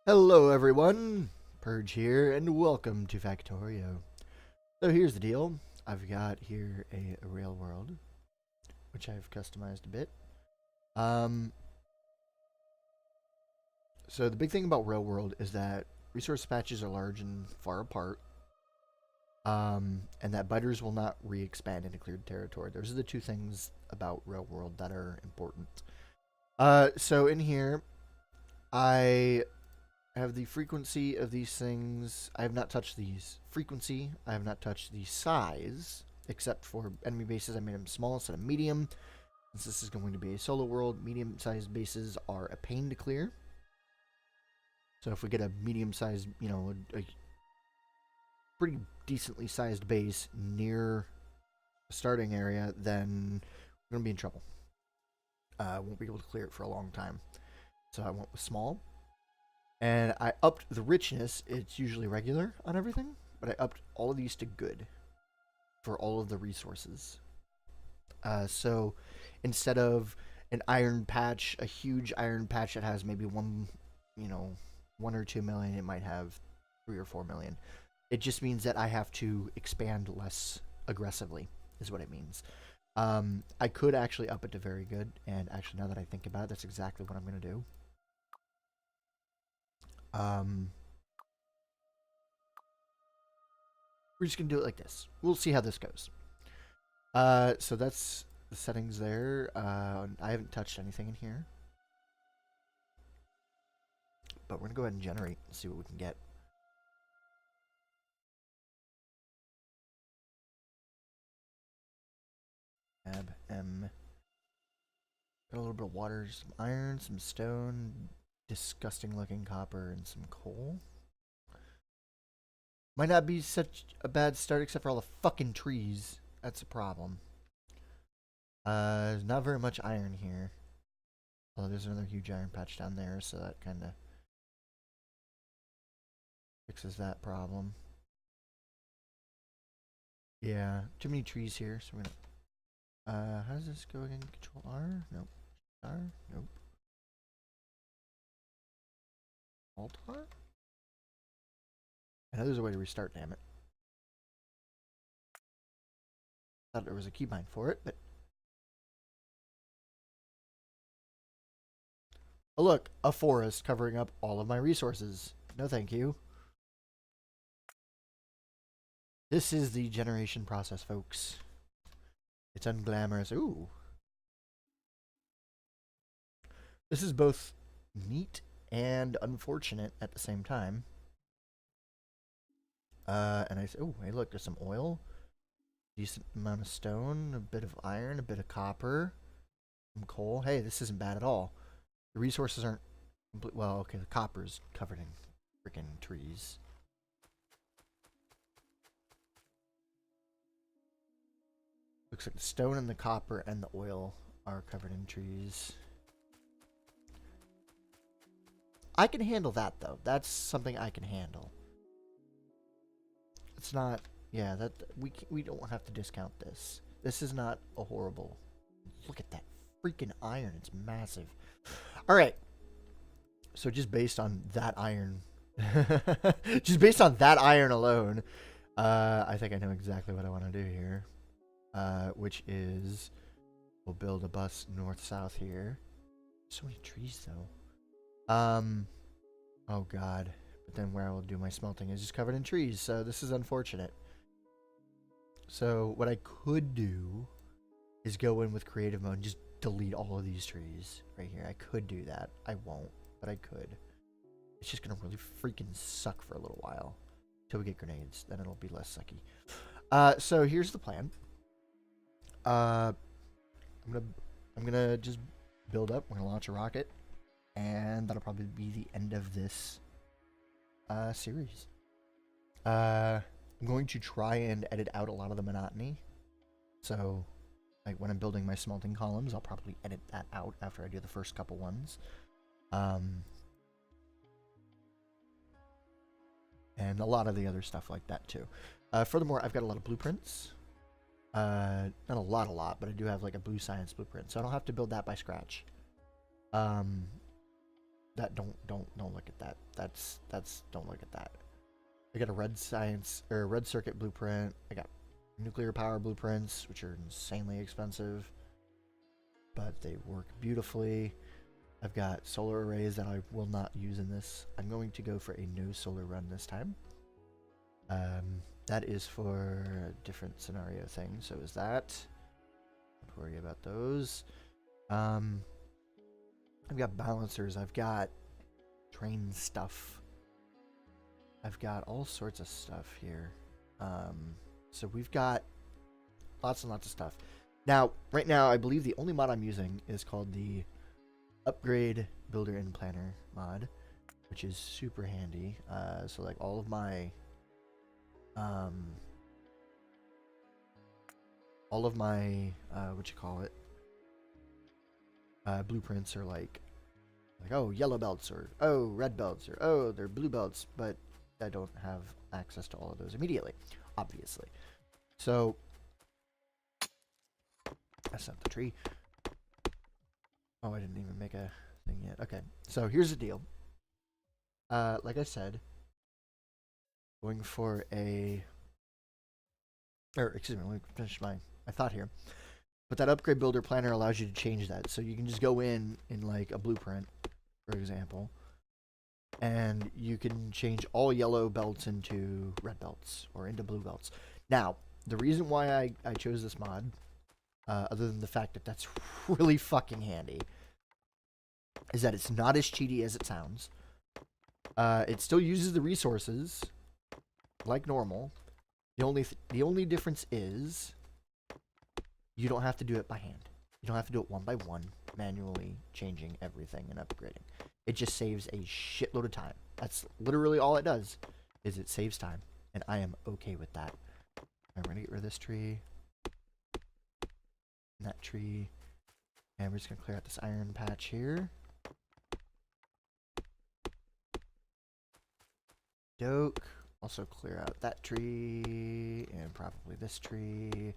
Hello everyone, Purge here, and welcome to Factorio. So here's the deal. I've got here a rail world, which I've customized a bit. So the big thing about rail world is that resource patches are large and far apart, and that biters will not re-expand into cleared territory. Those are the two things about rail world that are important. So in here, I have the frequency of these things. I have not touched these frequency. I have not touched the size, except for enemy bases. I made them small instead of medium. Since this is going to be a solo world, medium-sized bases are a pain to clear. So if we get a medium-sized, a pretty decently sized base near the starting area, then we're going to be in trouble. Won't be able to clear it for a long time. So I went with small. And I upped the richness. It's usually regular on everything, but I upped all of these to good for all of the resources. So instead of an iron patch, a huge iron patch that has maybe 1 or 2 million, it might have 3 or 4 million. It just means that I have to expand less aggressively, is what it means. I could actually up it to very good, and actually now that I think about it, that's exactly what I'm going to do. We're just gonna do it like this. We'll see how this goes. So that's the settings there. I haven't touched anything in here, but we're gonna go ahead and generate and see what we can get. Tab M. Got a little bit of water, some iron, some stone, disgusting looking copper, and some coal. Might not be such a bad start except for all the fucking trees. That's a problem. There's not very much iron here. Although there's another huge iron patch down there, so that kind of fixes that problem. Yeah, too many trees here, so we're gonna... how does this go again? Control R? Nope. R? Nope. Alt R? I know there's a way to restart, damn it. Thought there was a keybind for it, but... Oh look, a forest covering up all of my resources. No thank you. This is the generation process, folks. It's unglamorous. Ooh. This is both neat and unfortunate at the same time. And I say, oh, hey, look, there's some oil, decent amount of stone, a bit of iron, a bit of copper, some coal. Hey, this isn't bad at all. The resources aren't complete. Well, okay, the copper's covered in freaking trees. Looks like the stone and the copper and the oil are covered in trees. I can handle that, though. That's something I can handle. It's not, yeah, that we don't have to discount this. This is not a horrible. Look at that freaking iron. It's massive. All right. So just based on that iron, just based on that iron alone, I think I know exactly what I want to do here, which is we'll build a bus north-south here. So many trees, though. Oh, God. But then where I will do my smelting is just covered in trees, so this is unfortunate. So what I could do is go in with creative mode and just delete all of these trees right here. I could do that. I won't, but I could. It's just gonna really freaking suck for a little while until we get grenades. Then it'll be less sucky. So here's the plan. I'm gonna just build up. We're gonna launch a rocket, and that'll probably be the end of this series. I'm going to try and edit out a lot of the monotony. So, like when I'm building my smelting columns, I'll probably edit that out after I do the first couple ones. And a lot of the other stuff like that too. Furthermore, I've got a lot of blueprints. Not a lot, but I do have like a blue science blueprint, so I don't have to build that by scratch. That don't look at that. That's don't look at that. I got a red science or red circuit blueprint. I got nuclear power blueprints, which are insanely expensive, but they work beautifully. I've got solar arrays that I will not use in this. I'm going to go for a no solar run this time. That is for a different scenario thing. So is that. Don't worry about those. I've got balancers. I've got train stuff. I've got all sorts of stuff here. So we've got lots and lots of stuff. Now, right now, I believe the only mod I'm using is called the Upgrade Builder and Planner mod, which is super handy. So like all of my what you call it, blueprints are like oh, yellow belts, or oh, red belts, or oh, they're blue belts, but I don't have access to all of those immediately, obviously. So that's not the tree. Oh, I didn't even make a thing yet. Okay, so here's the deal. Like I said, going for a, or excuse me, let me finish my thought here. But that upgrade builder planner allows you to change that, so you can just go in like a blueprint, for example, and you can change all yellow belts into red belts or into blue belts. Now, the reason why I chose this mod, other than the fact that that's really fucking handy, is that it's not as cheaty as it sounds. It still uses the resources like normal. The only difference is you don't have to do it by hand. You don't have to do it one by one, manually changing everything and upgrading. It just saves a shitload of time. That's literally all it does, is it saves time, and I am okay with that. I'm gonna get rid of this tree, and that tree, and we're just gonna clear out this iron patch here. Doke. Also clear out that tree, and probably this tree.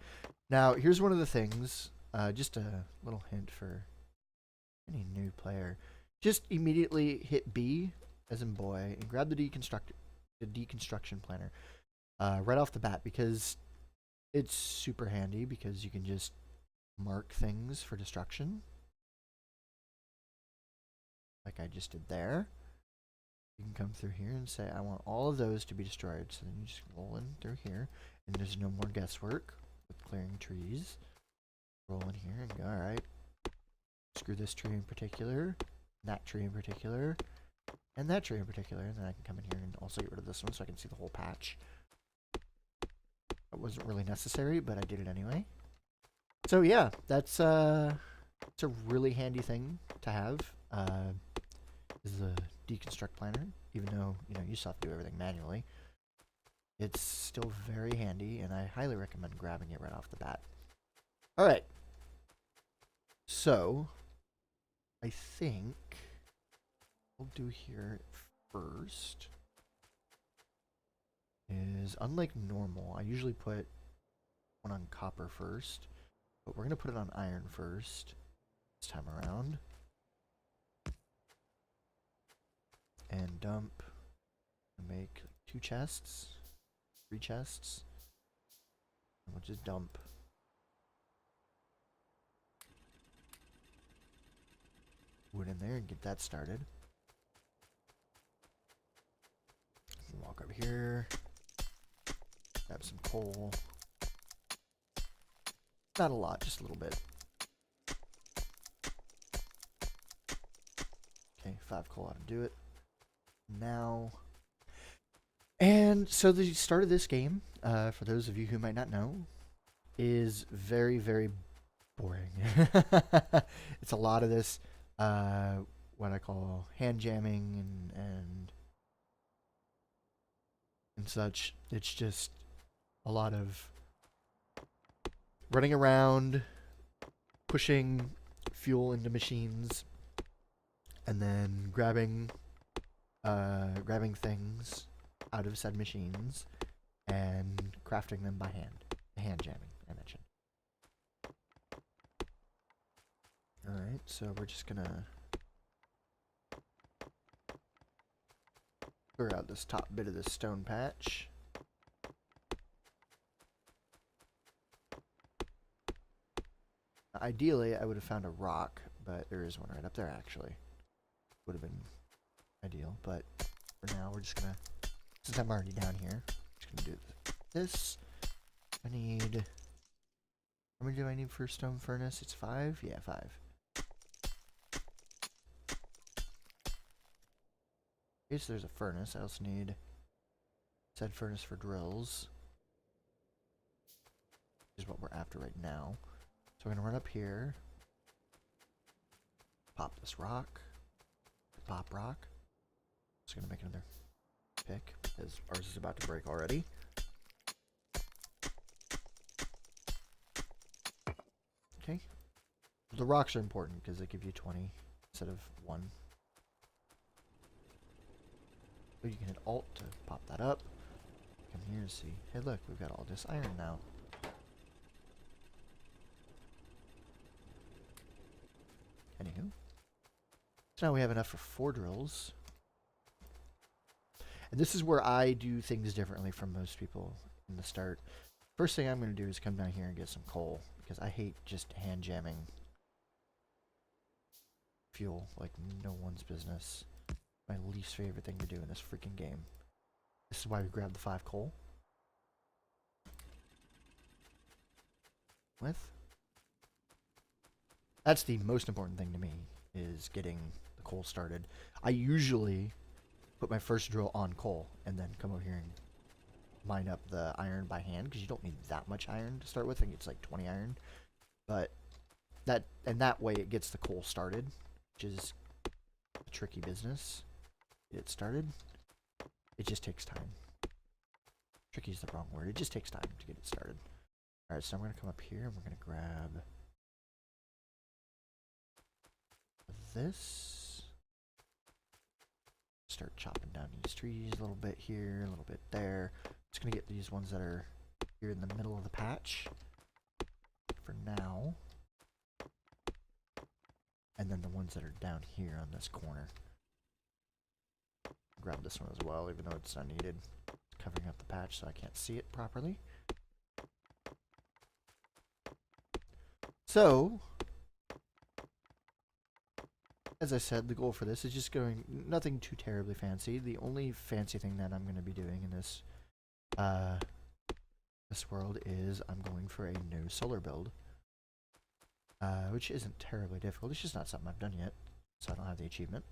Now, here's one of the things, just a little hint for any new player. Just immediately hit B, as in boy, and grab the deconstruction planner right off the bat, because it's super handy, because you can just mark things for destruction, like I just did there. You can come through here and say, I want all of those to be destroyed. So then you just roll in through here, and there's no more guesswork with clearing trees. Roll in here and go, alright, screw this tree in particular, that tree in particular, and that tree in particular. And then I can come in here and also get rid of this one so I can see the whole patch. It wasn't really necessary, but I did it anyway. So yeah, that's it's a really handy thing to have. Is the deconstruct planner, even though you still have to do everything manually. It's still very handy, and I highly recommend grabbing it right off the bat. All right, so I think what we'll do here first is, unlike normal, I usually put one on copper first, but we're gonna put it on iron first this time around. And dump, and make 2 chests, 3 chests, and we'll just dump wood in there and get that started. Walk over here, grab some coal. Not a lot, just a little bit. Okay, 5 coal ought to do it. Now, and so the start of this game, for those of you who might not know, is very, very boring. It's a lot of this, what I call hand jamming and such. It's just a lot of running around, pushing fuel into machines, and then grabbing things out of said machines and crafting them by hand. The hand jamming I mentioned. Alright, so we're just gonna clear out this top bit of this stone patch. Ideally, I would have found a rock, but there is one right up there, actually. Would have been ideal, but for now, we're just gonna, since I'm already down here, just gonna do this. I need, how many do I need for a stone furnace? It's 5? Yeah, 5. Okay, so there's a furnace. I also need said furnace for drills, which is what we're after right now. So we're gonna run up here, pop this rock, pop rock. Just gonna make another pick because ours is about to break already. Okay. The rocks are important because they give you 20 instead of 1. So you can hit Alt to pop that up. Come here and see. Hey, look, we've got all this iron now. Anywho. So now we have enough for 4 drills. And this is where I do things differently from most people in the start. First thing I'm going to do is come down here and get some coal, because I hate just hand jamming fuel like no one's business. My least favorite thing to do in this freaking game. This is why we grabbed the 5 coal. That's the most important thing to me, is getting the coal started. I usually put my first drill on coal and then come over here and mine up the iron by hand, because you don't need that much iron to start with. I think it's like 20 iron. But that way it gets the coal started, which is a tricky business. Get it started. It just takes time. Tricky is the wrong word. It just takes time to get it started. Alright, so I'm going to come up here and we're going to grab this. Start chopping down these trees a little bit here, a little bit there. Just going to get these ones that are here in the middle of the patch for now. And then the ones that are down here on this corner. Grab this one as well, even though it's not needed. It's covering up the patch so I can't see it properly. So, as I said, the goal for this is just going nothing too terribly fancy. The only fancy thing that I'm going to be doing in this this world is I'm going for a no solar build, which isn't terribly difficult. It's just not something I've done yet, so I don't have the achievement.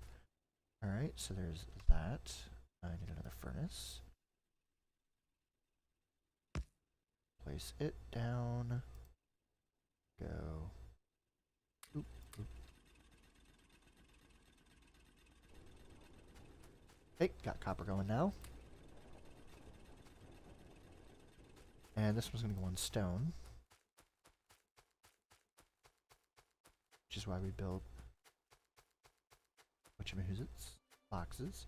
Alright, so there's that. I need another furnace. Place it down. Go. Oop, oop. Okay, got copper going now. And this one's going to go on stone. Which is why we built whatchamahoozits, boxes.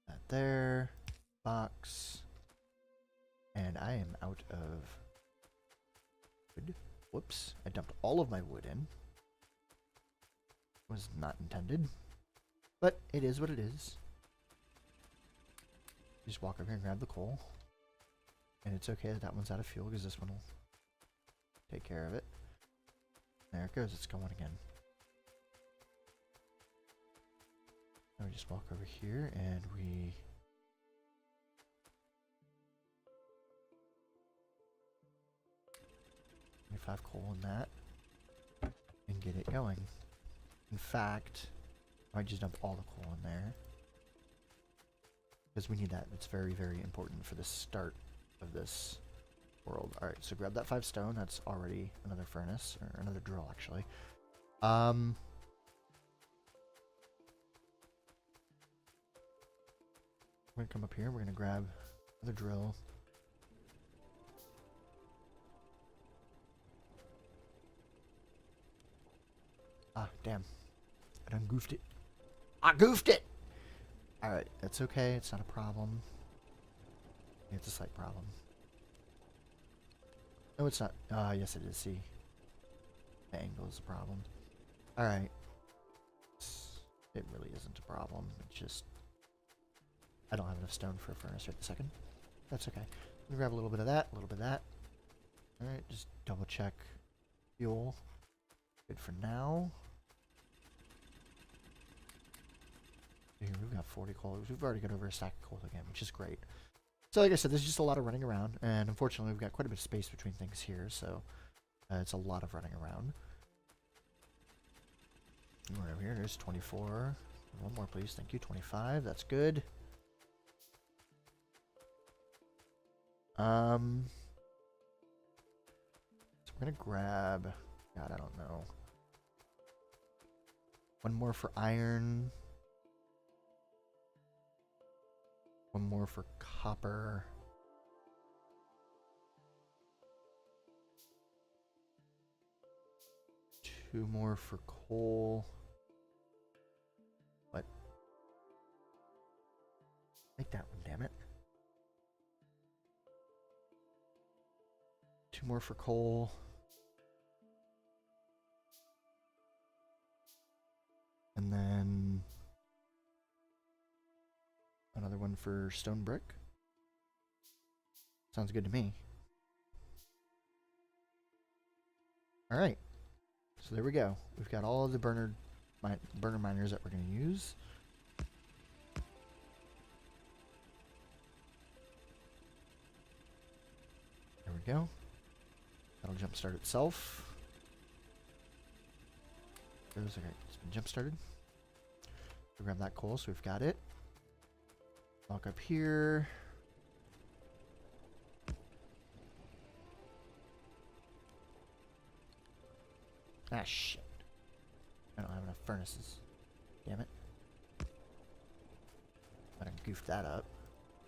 That there. Box. And I am out of wood. Whoops. I dumped all of my wood in. Was not intended. But it is what it is. Just walk over here and grab the coal. And it's okay that that one's out of fuel, because this one will take care of it. There it goes. It's going again. Now we just walk over here and we... Get 5 coal in that. And get it going. In fact, I might just dump all the coal in there. Because we need that. It's very, very important for the start of this world. Alright, so grab that 5 stone. That's already another furnace, or another drill, actually. We're going to come up here. We're going to grab another drill. Ah, damn. I done goofed it. I goofed it! Alright, that's okay. It's not a problem. It's a slight problem. No, it's not. Yes, it is. See, the angle is a problem. All right. It really isn't a problem. It's just I don't have enough stone for a furnace right this second. That's okay. Let me grab a little bit of that, a little bit of that. All right, just double check fuel. Good for now. Here, we've got 40 coal. We've already got over a stack of coal again, which is great. So like I said, there's just a lot of running around, and unfortunately we've got quite a bit of space between things here, so it's a lot of running around. Right over here, there's 24. One more, please. Thank you. 25. That's good. So we're gonna grab. God, I don't know. One more for iron. One more for copper. Two more for coal. What? Make that one, damn it. Two more for coal. And then another one for stone brick. Sounds good to me. Alright. So there we go. We've got all of the burner miners that we're going to use. There we go. That'll jump start itself. Okay, it's been jump started. We'll grab that coal, so we've got it. Walk up here. Ah, shit. I don't have enough furnaces. Damn it. I done goofed that up.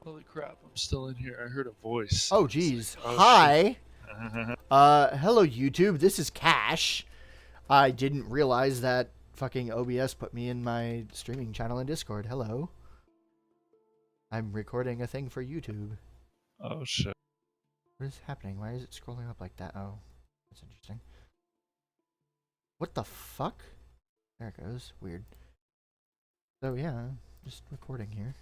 Holy crap, I'm still in here. I heard a voice. Oh, geez. Like, oh, hi. Hello, YouTube. This is Cash. I didn't realize that fucking OBS put me in my streaming channel in Discord. Hello. I'm recording a thing for YouTube. Oh, shit. What is happening? Why is it scrolling up like that? Oh, that's interesting. What the fuck? There it goes. Weird. So yeah, just recording here.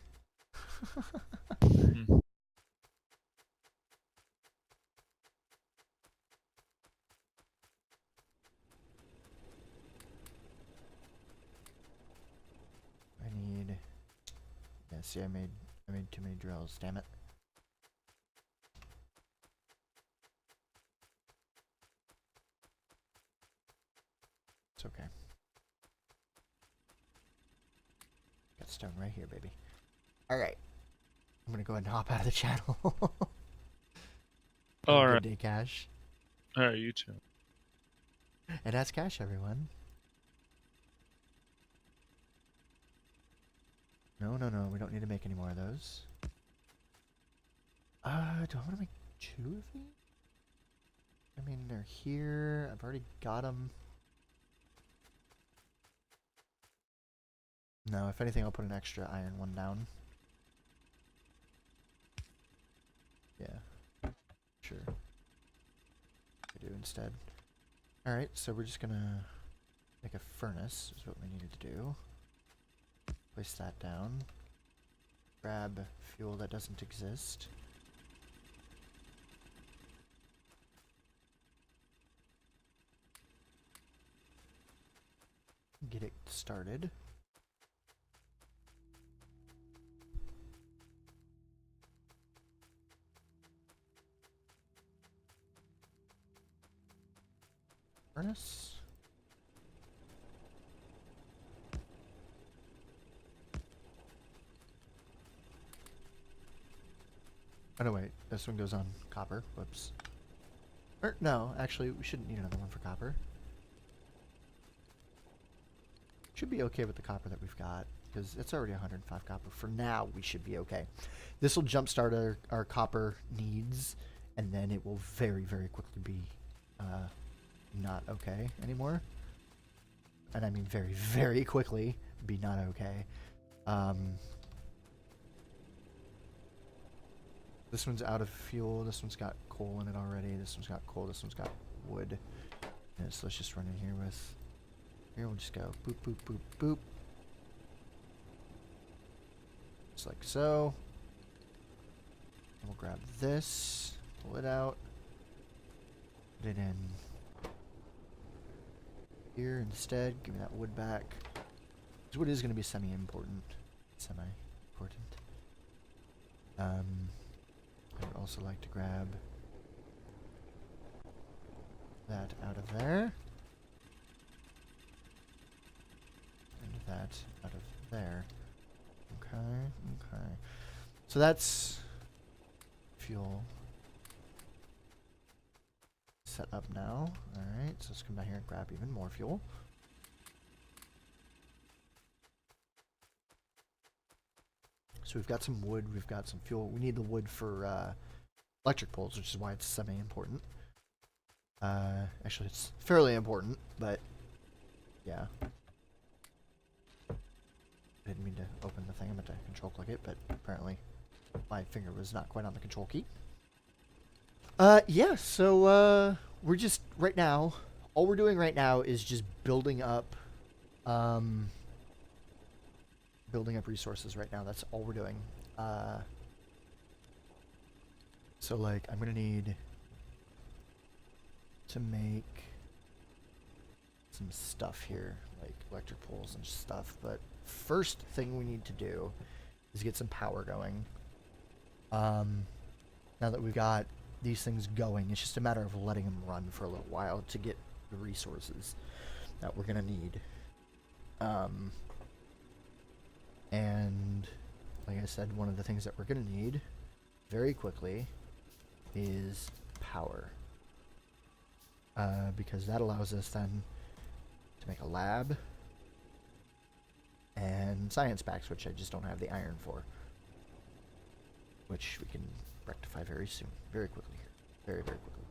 I need. Yeah, see, I made too many drills. Damn it. It's okay. Got stone right here, baby. Alright. I'm gonna go ahead and hop out of the channel. Alright. Good day, Cash. Alright, you too. And that's Cash, everyone. No, no, no. We don't need to make any more of those. Do I want to make 2 of these? I mean, they're here. I've already got them. No, if anything, I'll put an extra iron one down. Yeah. Sure. I do instead. Alright, so we're just gonna make a furnace, is what we needed to do. Place that down. Grab fuel that doesn't exist. Get it started. Furnace. Oh no, wait. This one goes on copper. Whoops. Or, no, actually, we shouldn't need another one for copper. Should be okay with the copper that we've got, because it's already 105 copper. For now, we should be okay. This will jumpstart our copper needs, and then it will very, very quickly be not okay anymore. And I mean very, very quickly be not okay. This one's out of fuel. This one's got coal in it already. This one's got coal. This one's got wood. Yeah, so let's just run in here with... Here we'll just go boop, boop, boop, boop. Just like so. We'll grab this. Pull it out. Put it in here instead. Give me that wood back. This wood is going to be semi-important. Semi-important. I would also like to grab that out of there. And that out of there. Okay, okay. So that's fuel set up now. Alright, so let's come down here and grab even more fuel. So we've got some wood, we've got some fuel. We need the wood for electric poles, which is why it's semi-important. Actually, it's fairly important, but yeah. I didn't mean to open the thing. I meant to control click it, but apparently my finger was not quite on the control key. Yeah, so we're just, right now, all we're doing right now is just building up resources right now. That's all we're doing. So like, I'm gonna need to make some stuff here, like electric poles and stuff, but first thing we need to do is get some power going. Now that we've got these things going, it's just a matter of letting them run for a little while to get the resources that we're gonna need. And like I said, one of the things that we're gonna need very quickly is power. Because that allows us then to make a lab and science packs, which I just don't have the iron for, which we can rectify very soon, very quickly here, very, very quickly.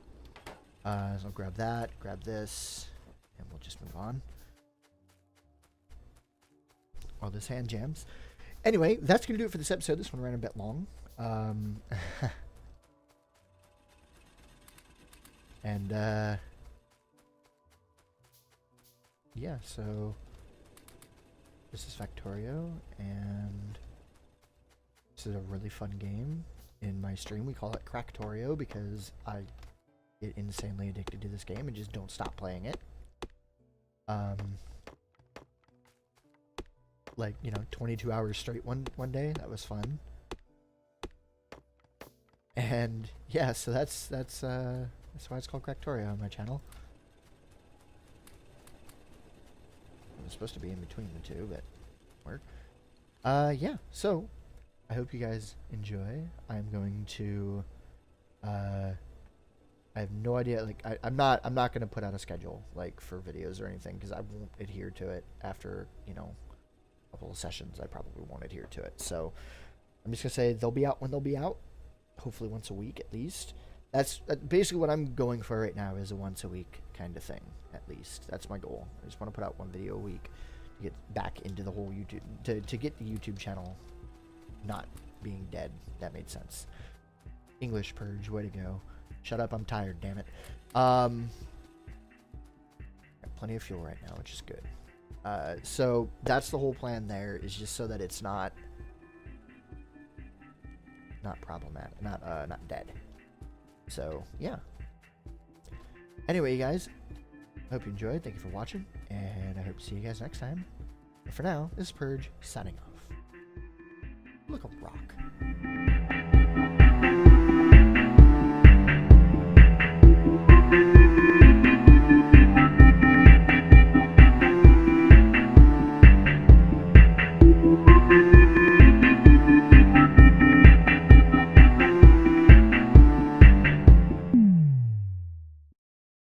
So I'll grab that, grab this, and we'll just move on. All this hand jams. Anyway, that's going to do it for this episode. This one ran a bit long. And, yeah, so this is Factorio, and this is a really fun game. In my stream, we call it Cracktorio because I get insanely addicted to this game and just don't stop playing it. Like, you know, 22 hours straight one day. That was fun. And yeah, so that's why it's called Cracktorio on my channel. It was supposed to be in between the two, but work. Yeah, so I hope you guys enjoy. I'm going to I have no idea, like I'm not gonna put out a schedule like for videos or anything because I won't adhere to it after, you know, a couple of sessions. I probably won't adhere to it. So I'm just gonna say they'll be out when they'll be out. Hopefully once a week at least. That's basically what I'm going for right now, is a once a week kind of thing, at least. That's my goal. I just want to put out one video a week to get back into the whole YouTube, to get the YouTube channel not being dead. That made sense. English Purge, way to go. Shut up, I'm tired, damn it. Got plenty of fuel right now, which is good. So that's the whole plan there, is just so that it's not problematic, not dead. So yeah. Anyway, you guys, I hope you enjoyed. Thank you for watching, and I hope to see you guys next time. But for now, this is Purge signing off. Look a rock.